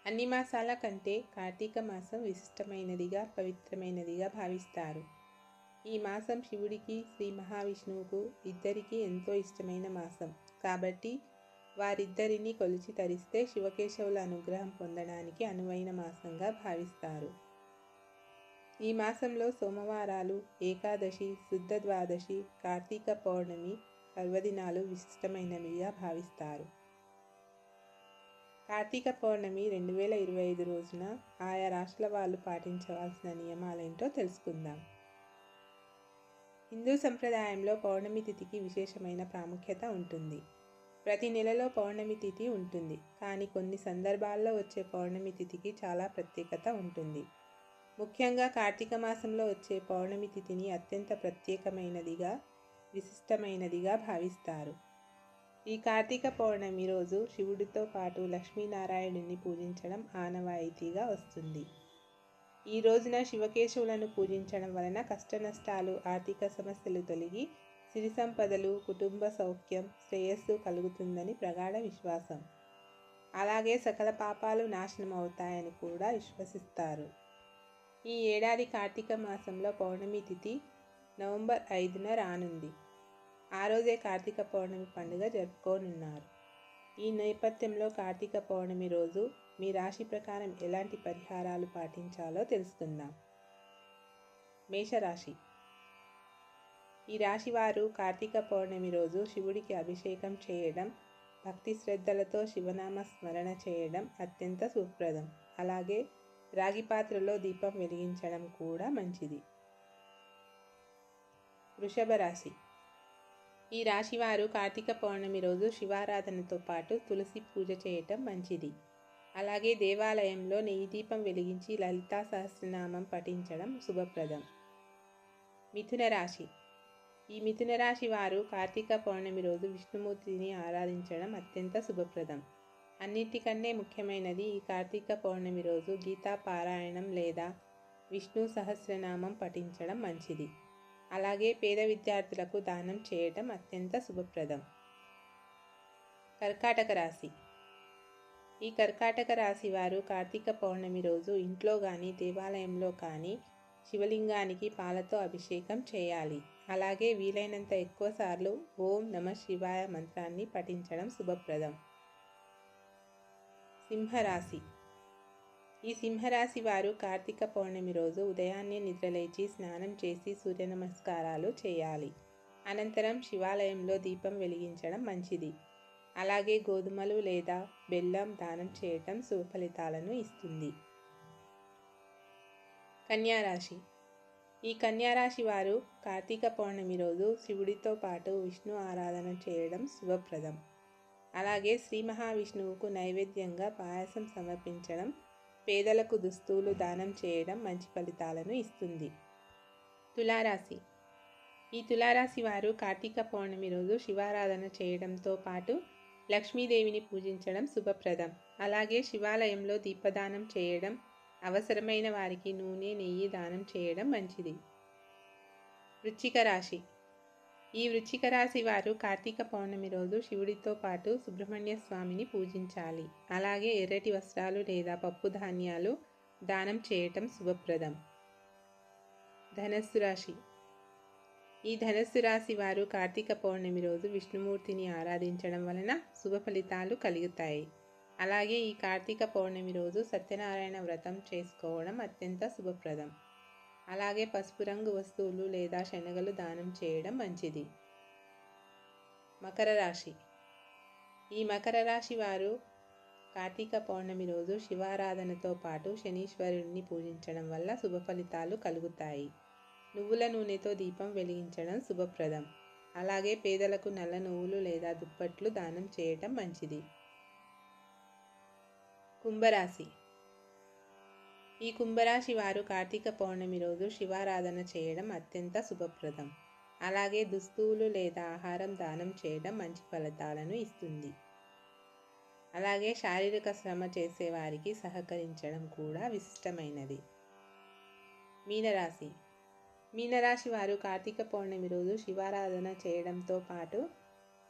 అన్ని మాసాల కంటే కార్తీక మాసం విశిష్టమైనదిగా, పవిత్రమైనదిగా భావిస్తారు. ఈ మాసం శివుడికి, శ్రీ మహావిష్ణువుకు ఇద్దరికీ ఎంతో ఇష్టమైన మాసం. కాబట్టి వారిద్దరినీ కొలిచి తరిస్తే శివకేశవుల అనుగ్రహం పొందడానికి అనువైన మాసంగా భావిస్తారు. ఈ మాసంలో సోమవారాలు, ఏకాదశి, శుద్ధ ద్వాదశి, కార్తీక పౌర్ణమి పర్వదినాలు విశిష్టమైనవిగా భావిస్తారు. కార్తీక పౌర్ణమి 2025 రోజున ఆయా రాశుల వాళ్ళు పాటించవలసిన నియమాలేంటో తెలుసుకుందాం. హిందూ సంప్రదాయంలో పౌర్ణమి తిథికి విశేషమైన ప్రాముఖ్యత ఉంటుంది. ప్రతి నెలలో పౌర్ణమి తిథి ఉంటుంది, కానీ కొన్ని సందర్భాల్లో వచ్చే పౌర్ణమి తిథికి చాలా ప్రత్యేకత ఉంటుంది. ముఖ్యంగా కార్తీక మాసంలో వచ్చే పౌర్ణమి తిథిని అత్యంత ప్రత్యేకమైనదిగా, విశిష్టమైనదిగా భావిస్తారు. ఈ కార్తీక పౌర్ణమి రోజు శివుడితో పాటు లక్ష్మీనారాయణుని పూజించడం ఆనవాయితీగా వస్తుంది. ఈ రోజున శివకేశవులను పూజించడం వలన కష్టనష్టాలు, ఆర్థిక సమస్యలు తొలగి సిరి సంపదలు, కుటుంబ సౌఖ్యం, శ్రేయస్సు కలుగుతుందని ప్రగాఢ విశ్వాసం. అలాగే సకల పాపాలు నాశనం అవుతాయని కూడా విశ్వసిస్తారు. ఈ ఏడాది కార్తీక మాసంలో పౌర్ణమి తిథి నవంబర్ 5న రానుంది. ఆ రోజే కార్తీక పౌర్ణమి పండుగ జరుపుకోనున్నారు. ఈ నేపథ్యంలో కార్తీక పౌర్ణమి రోజు మీ రాశి ప్రకారం ఎలాంటి పరిహారాలు పాటించాలో తెలుసుకుందాం. మేషరాశి. ఈ రాశి వారు కార్తీక పౌర్ణమి రోజు శివుడికి అభిషేకం చేయడం, భక్తి శ్రద్ధలతో శివనామ స్మరణ చేయడం అత్యంత శుభప్రదం. అలాగే రాగి పాత్రలో దీపం వెలిగించడం కూడా మంచిది. వృషభ రాశి. ఈ రాశివారు కార్తీక పౌర్ణమి రోజు శివారాధనతో పాటు తులసి పూజ చేయటం మంచిది. అలాగే దేవాలయంలో నెయ్యి దీపం వెలిగించి లలితా సహస్రనామం పఠించడం శుభప్రదం. మిథున రాశి. ఈ మిథున రాశి వారు కార్తీక పౌర్ణమి రోజు విష్ణుమూర్తిని ఆరాధించడం అత్యంత శుభప్రదం. అన్నిటికన్నా ముఖ్యమైనది ఈ కార్తీక పౌర్ణమి రోజు గీతా పారాయణం లేదా విష్ణు సహస్రనామం పఠించడం మంచిది. అలాగే పేద విద్యార్థులకు దానం చేయటం అత్యంత శుభప్రదం. కర్కాటక రాశి. ఈ కర్కాటక రాశి వారు కార్తీక పౌర్ణమి రోజు ఇంట్లో కానీ దేవాలయంలో కానీ శివలింగానికి పాలతో అభిషేకం చేయాలి. అలాగే వీలైనంత ఎక్కువ సార్లు ఓం నమః శివాయ మంత్రాన్ని పఠించడం శుభప్రదం. సింహరాశి. ఈ సింహరాశి వారు కార్తీక పౌర్ణమి రోజు ఉదయాన్నే నిద్రలేచి స్నానం చేసి సూర్య నమస్కారాలు చేయాలి. అనంతరం శివాలయంలో దీపం వెలిగించడం మంచిది. అలాగే గోధుమలు లేదా బెల్లం దానం చేయటం శుభ ఫలితాలను ఇస్తుంది. కన్యారాశి. ఈ కన్యారాశి వారు కార్తీక పౌర్ణమి రోజు శివుడితో పాటు విష్ణు ఆరాధన చేయడం శుభప్రదం. అలాగే శ్రీ మహావిష్ణువుకు నైవేద్యంగా పాయసం సమర్పించడం, పేదలకు దుస్తులు దానం చేయడం మంచి ఫలితాలను ఇస్తుంది. తులారాశి. ఈ తులారాశి వారు కార్తీక పౌర్ణమి రోజు శివారాధన చేయడంతో పాటు లక్ష్మీదేవిని పూజించడం శుభప్రదం. అలాగే శివాలయంలో దీపదానం చేయడం, అవసరమైన వారికి నూనె, నెయ్యి దానం చేయడం మంచిది. వృశ్చిక రాశి. ఈ వృశ్చిక రాశి వారు కార్తీక పౌర్ణమి రోజు శివుడితో పాటు సుబ్రహ్మణ్య స్వామిని పూజించాలి. అలాగే ఎర్రటి వస్త్రాలు లేదా పప్పు ధాన్యాలు దానం చేయటం శుభప్రదం. ధనస్సు రాశి. ఈ ధనస్సు రాశి వారు కార్తీక పౌర్ణమి రోజు విష్ణుమూర్తిని ఆరాధించడం వలన శుభ ఫలితాలు కలుగుతాయి. అలాగే ఈ కార్తీక పౌర్ణమి రోజు సత్యనారాయణ వ్రతం చేసుకోవడం అత్యంత శుభప్రదం. అలాగే పసుపు రంగు వస్తువులు లేదా శనగలు దానం చేయడం మంచిది. మకర రాశి. ఈ మకర రాశి వారు కార్తీక పౌర్ణమి రోజు శివారాధనతో పాటు శనీశ్వరుడిని పూజించడం వల్ల శుభ ఫలితాలు కలుగుతాయి. నువ్వుల నూనెతో దీపం వెలిగించడం శుభప్రదం. అలాగే పేదలకు నల్ల నువ్వులు లేదా దుప్పట్లు దానం చేయటం మంచిది. కుంభరాశి. ఈ కుంభరాశి వారు కార్తీక పౌర్ణమి రోజు శివారాధన చేయడం అత్యంత శుభప్రదం. అలాగే దుస్తువులు లేదా ఆహారం దానం చేయడం మంచి ఫలితాలను ఇస్తుంది. అలాగే శారీరక శ్రమ చేసేవారికి సహకరించడం కూడా విశిష్టమైనది. మీనరాశి. మీనరాశి వారు కార్తీక పౌర్ణమి రోజు శివారాధన చేయడంతో పాటు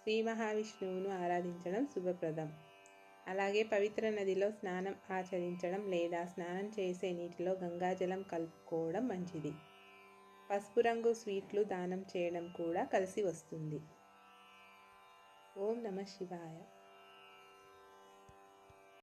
శ్రీ మహావిష్ణువును ఆరాధించడం శుభప్రదం. అలాగే పవిత్ర నదిలో స్నానం ఆచరించడం లేదా స్నానం చేసే నీటిలో గంగాజలం కలుపుకోవడం మంచిది. పసుపు రంగు స్వీట్లు దానం చేయడం కూడా కలిసి వస్తుంది. ఓం నమః శివాయ.